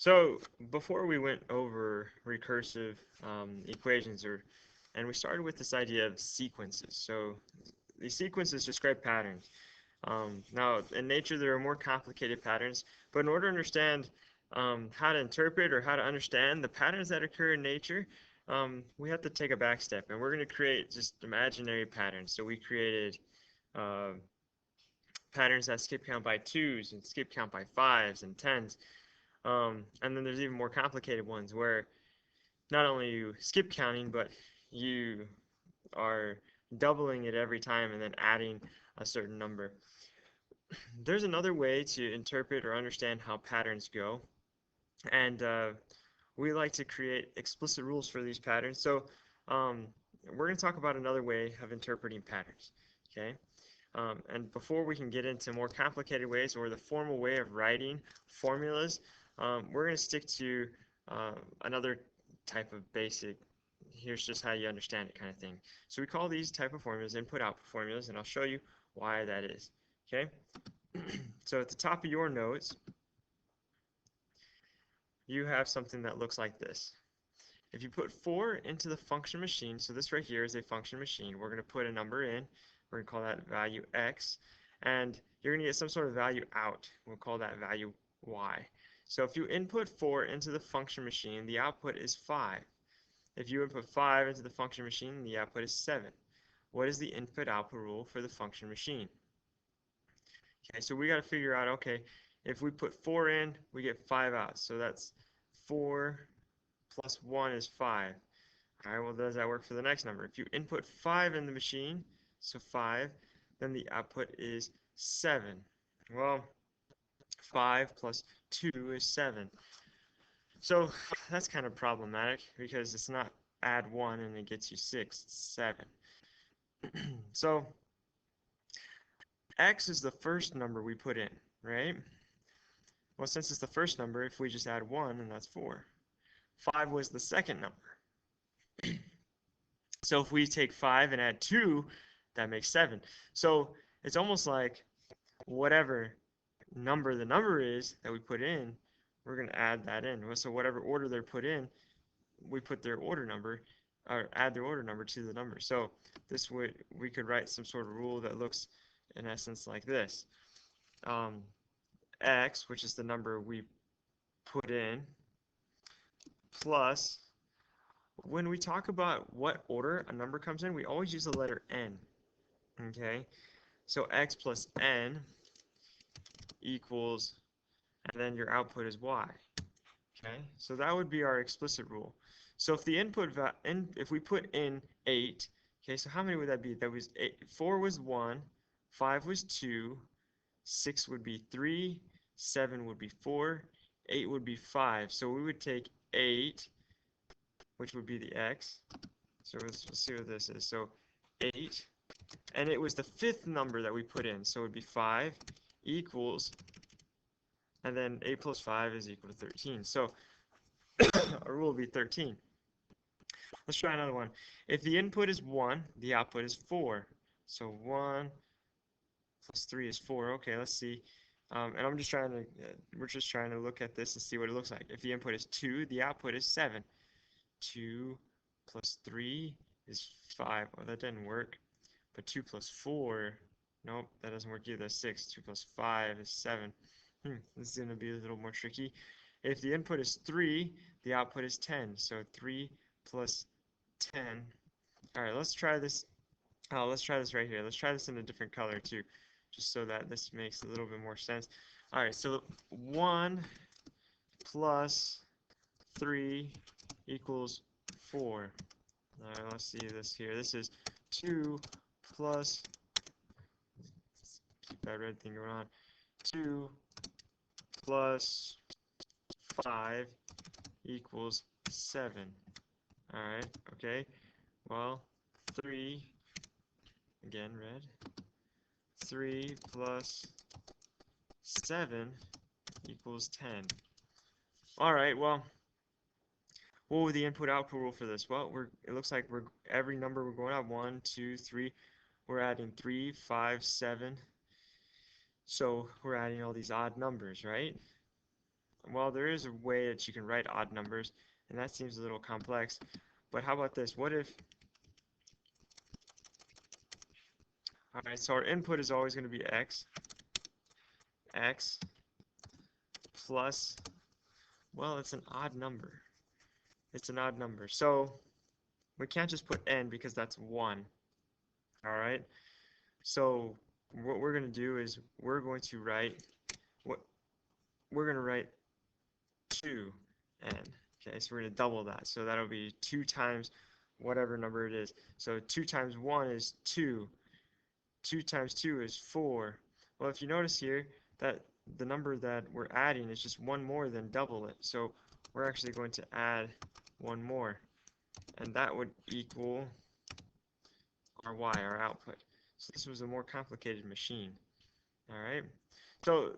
So before we went over recursive equations, and we started with this idea of sequences. So these sequences describe patterns. Now, in nature, there are more complicated patterns, but in order to understand how to interpret or how to understand the patterns that occur in nature, we have to take a back step, and we're going to create just imaginary patterns. So we created uh, patterns that skip count by twos and skip count by fives and tens. And then there's even more complicated ones where not only you skip counting, but you are doubling it every time and then adding a certain number. There's another way to interpret or understand how patterns go, and we like to create explicit rules for these patterns. So um, we're going to talk about another way of interpreting patterns. Okay, and before we can get into more complicated ways or the formal way of writing formulas, we're going to stick to another type of basic, here's just how you understand it kind of thing. So we call these type of formulas input-output formulas, and I'll show you why that is. Okay, so at the top of your notes, you have something that looks like this. If you put 4 into the function machine, so this right here is a function machine, we're going to put a number in, we're going to call that value x, and you're going to get some sort of value out, we'll call that value y. So if you input 4 into the function machine, the output is 5. If you input 5 into the function machine, the output is 7. What is the input-output rule for the function machine? Okay, so we got to figure out, okay, if we put 4 in, we get 5 out, so that's 4 plus 1 is 5. All right, well, does that work for the next number? If you input 5 in the machine, so 5, then the output is 7. Well, 5 plus 2 is 7. So that's kind of problematic because it's not add 1 and it gets you 6, it's 7. So x is the first number we put in, right? Well, since it's the first number, if we just add 1, then that's 4. 5 was the second number. So if we take 5 and add 2, that makes 7. So it's almost like whatever number the number is that we put in, we're going to add that in. So whatever order they're put in, we put their order number, or add their order number to the number. So this would, we could write some sort of rule that looks in essence like this. X, which is the number we put in, plus, when we talk about what order a number comes in, we always use the letter n. Okay, so x plus n equals, and then your output is y. Okay, so that would be our explicit rule. So if the if we put in 8, okay, so how many would that be? That was 8. 4 was 1, 5 was 2, 6 would be 3, 7 would be 4, 8 would be 5. So we would take 8, which would be the x. So let's see what this is. So 8, and it was the 5th number that we put in, so it would be 5 equals, and then 8 plus 5 is equal to 13. So our rule will be 13. Let's try another one. If the input is 1, the output is 4. So 1 plus 3 is 4. Okay, let's see. And I'm just trying to, we're just trying to look at this and see what it looks like. If the input is 2, the output is 7. 2 plus 3 is 5. Oh, that didn't work. But 2 plus 4, nope, that doesn't work either. 6. 2 plus 5 is 7. This is going to be a little more tricky. If the input is 3, the output is 10. So 3 plus 10. All right, let's try this. Oh, let's try this right here. Let's try this in a different color too, just so that this makes a little bit more sense. All right, so 1 plus 3 equals 4. All right, let's see this here. This is 2 plus, keep that red thing going on, 2 plus 5 equals 7. All right, okay. Well, 3, again, red. 3 plus 7 equals 10. All right, well, what would the input-output rule for this? Well, it looks like every number we're going at 1, 2, 3. We're adding 3, 5, 7. So we're adding all these odd numbers, right? well, there is a way that you can write odd numbers, and that seems a little complex. But how about this? What if, all right, so our input is always going to be x plus, well, it's an odd number. It's an odd number. So we can't just put n because that's 1. All right? So what we're going to do is we're going to write what we're going to write 2n. Okay, so we're going to double that. So that'll be 2 times whatever number it is. So 2 times 1 is 2. 2 times 2 is 4. Well, if you notice here that the number that we're adding is just one more than double it. So we're actually going to add one more. And that would equal our y, our output. So this was a more complicated machine. All right. So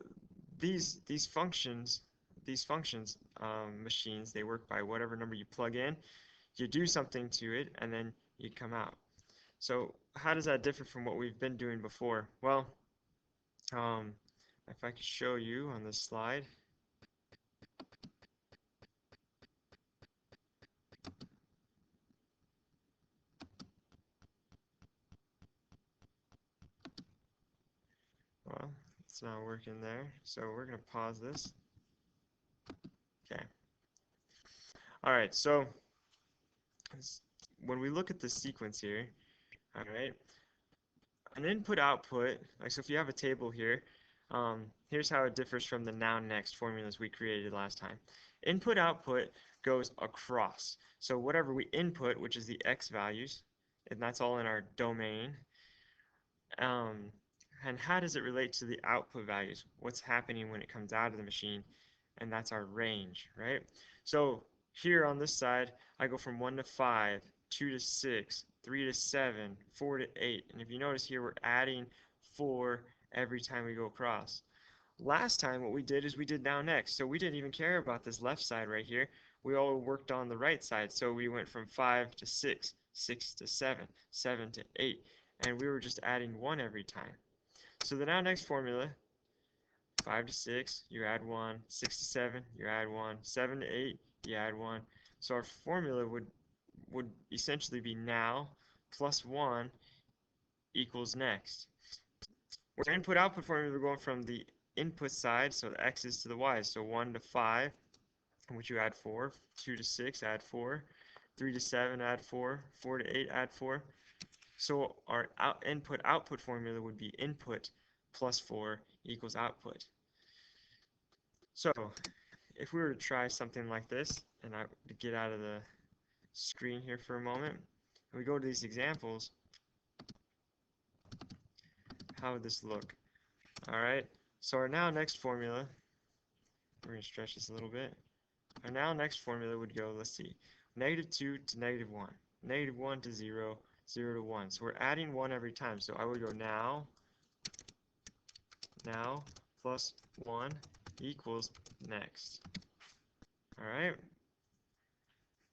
these functions machines, they work by whatever number you plug in. You do something to it, and then you come out. So how does that differ from what we've been doing before? Well, if I could show you on this slide. Well, it's not working there, so we're going to pause this. Okay. All right, so when we look at the sequence here, all right, an input-output, like so if you have a table here, here's how it differs from the now-next formulas we created last time. Input-output goes across. So whatever we input, which is the x values, and that's all in our domain, and how does it relate to the output values? What's happening when it comes out of the machine? And that's our range, right? So here on this side, I go from 1 to 5, 2 to 6, 3 to 7, 4 to 8. And if you notice here, we're adding 4 every time we go across. Last time, what we did is we did now next. So we didn't even care about this left side right here. We all worked on the right side. So we went from 5 to 6, 6 to 7, 7 to 8. And we were just adding 1 every time. So the now next formula, 5 to 6, you add 1, 6 to 7, you add 1, 7 to 8, you add 1. So our formula would essentially be now plus 1 equals next. With our input-output formula, we're going from the input side, so the x's to the y's. So 1 to 5, which you add 4, 2 to 6, add 4, 3 to 7, add 4, 4 to 8, add 4. So our input-output formula would be input plus 4 equals output. So if we were to try something like this, and I would get out of the screen here for a moment, and we go to these examples, how would this look? All right, so our now next formula, we're going to stretch this a little bit. Our now next formula would go, let's see, -2 to -1, -1 to 0, 0 to 1. So we're adding 1 every time. So I would go now plus 1 equals next. All right.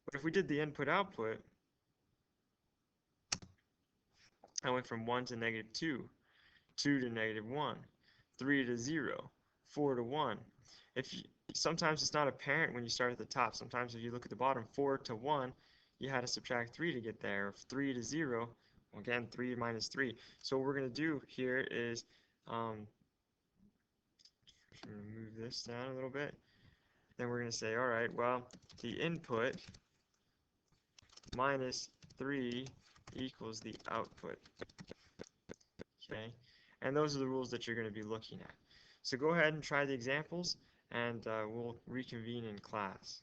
But if we did the input-output, I went from 1 to -2, 2 to -1, 3 to 0, 4 to 1. Sometimes it's not apparent when you start at the top. Sometimes if you look at the bottom, 4 to 1, you had to subtract 3 to get there. 3 to 0, again, 3 minus 3. So what we're going to do here is, I'm going to move this down a little bit. Then we're going to say, all right, well, the input minus 3 equals the output. Okay, and those are the rules that you're going to be looking at. So go ahead and try the examples, and we'll reconvene in class.